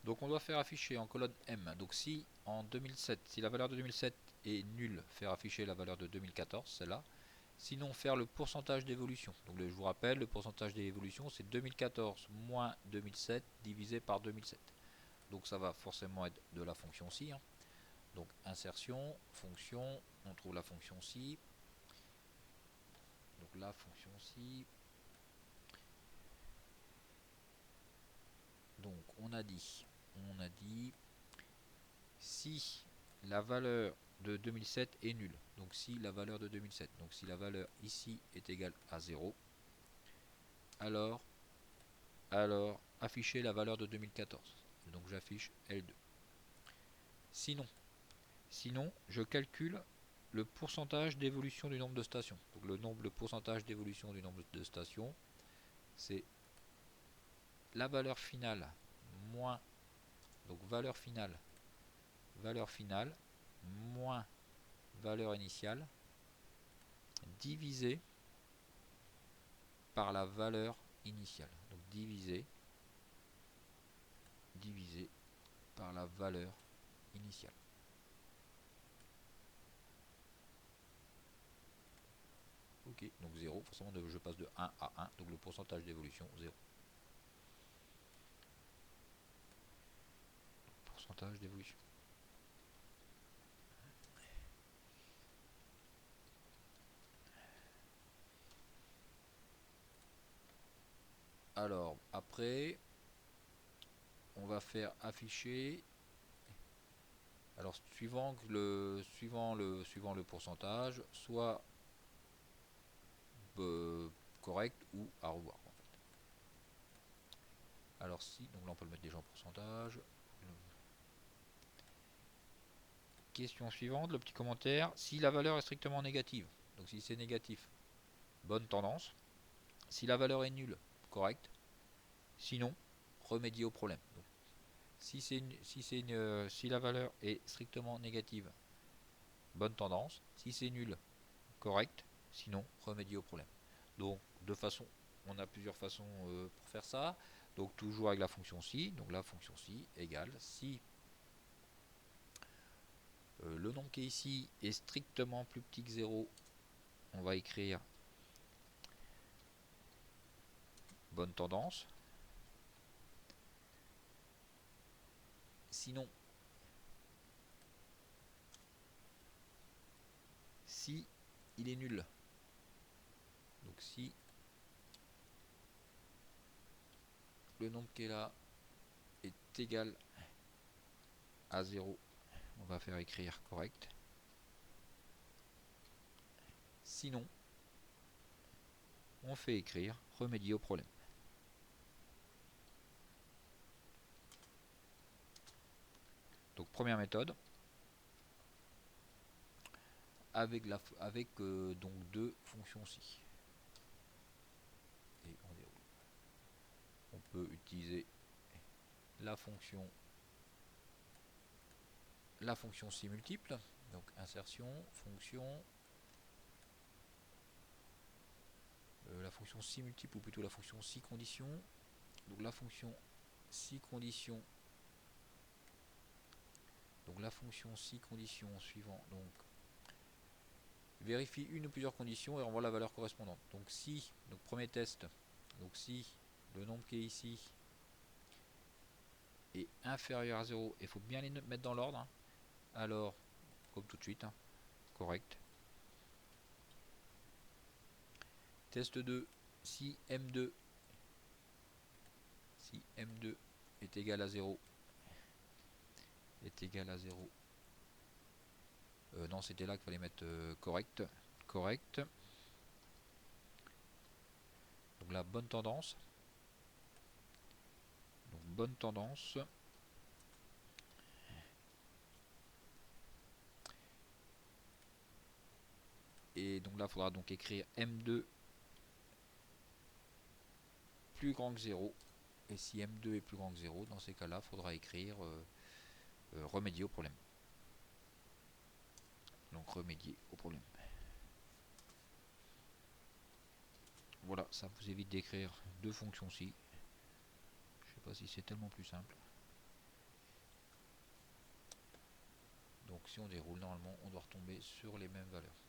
Donc on doit faire afficher en colonne M. Donc si en 2007, si la valeur de 2007 est nulle, faire afficher la valeur de 2014, celle-là. Sinon faire le pourcentage d'évolution. Donc je vous rappelle, le pourcentage d'évolution c'est 2014 moins 2007 divisé par 2007. Donc ça va forcément être de la fonction ci. Hein. Donc insertion, fonction, on trouve la fonction ci. Donc la fonction ci. Donc on a dit si la valeur de 2007 est nulle. Donc si la valeur de 2007, donc si la valeur ici est égale à 0, alors afficher la valeur de 2014. Donc j'affiche L2. Sinon, je calcule le pourcentage d'évolution du nombre de stations. Donc le pourcentage d'évolution du nombre de stations, c'est la valeur finale moins, donc valeur finale moins valeur initiale divisé par la valeur initiale. Donc divisé par la valeur initiale. Ok, donc 0, forcément je passe de 1 à 1, donc le pourcentage d'évolution 0. Pourcentage d'évolution. Alors après, on va faire afficher. Alors suivant le pourcentage, soit correct ou à revoir. En fait. Alors si, donc là on peut le mettre déjà en pourcentage. Question suivante, le petit commentaire. Si la valeur est strictement négative, donc si c'est négatif, bonne tendance. Si la valeur est nulle, correct. Sinon, remédier au problème. Donc, si la valeur est strictement négative, bonne tendance. Si c'est nul, correct. Sinon, remédier au problème. Donc, on a plusieurs façons pour faire ça. Donc, toujours avec la fonction ci. Donc, la fonction ci égale si le nombre qui est ici est strictement plus petit que 0, on va écrire bonne tendance. Sinon, si il est nul, donc si le nombre qui est là est égal à 0, on va faire écrire correct. Sinon, on fait écrire remédier au problème. Donc première méthode, avec donc deux fonctions ci. Et on déroule. On peut utiliser la fonction ci multiple, donc insertion, fonction, la fonction ci multiple ou plutôt la fonction ci condition. Donc la fonction ci condition, suivant, donc vérifie une ou plusieurs conditions et renvoie la valeur correspondante. Donc si, donc premier test, donc si le nombre qui est ici est inférieur à 0, il faut bien les mettre dans l'ordre, hein. Alors, comme tout de suite, hein, correct. Test 2, si M2 est égal à 0, non, c'était là qu'il fallait mettre correct. Donc la bonne tendance. Et donc là, il faudra donc écrire M2 plus grand que 0. Et si M2 est plus grand que 0, dans ces cas-là, il faudra écrire remédier au problème. Donc remédier au problème. Voilà, ça vous évite d'écrire deux fonctions ci. Je sais pas si c'est tellement plus simple. si on déroule, normalement, on doit retomber sur les mêmes valeurs.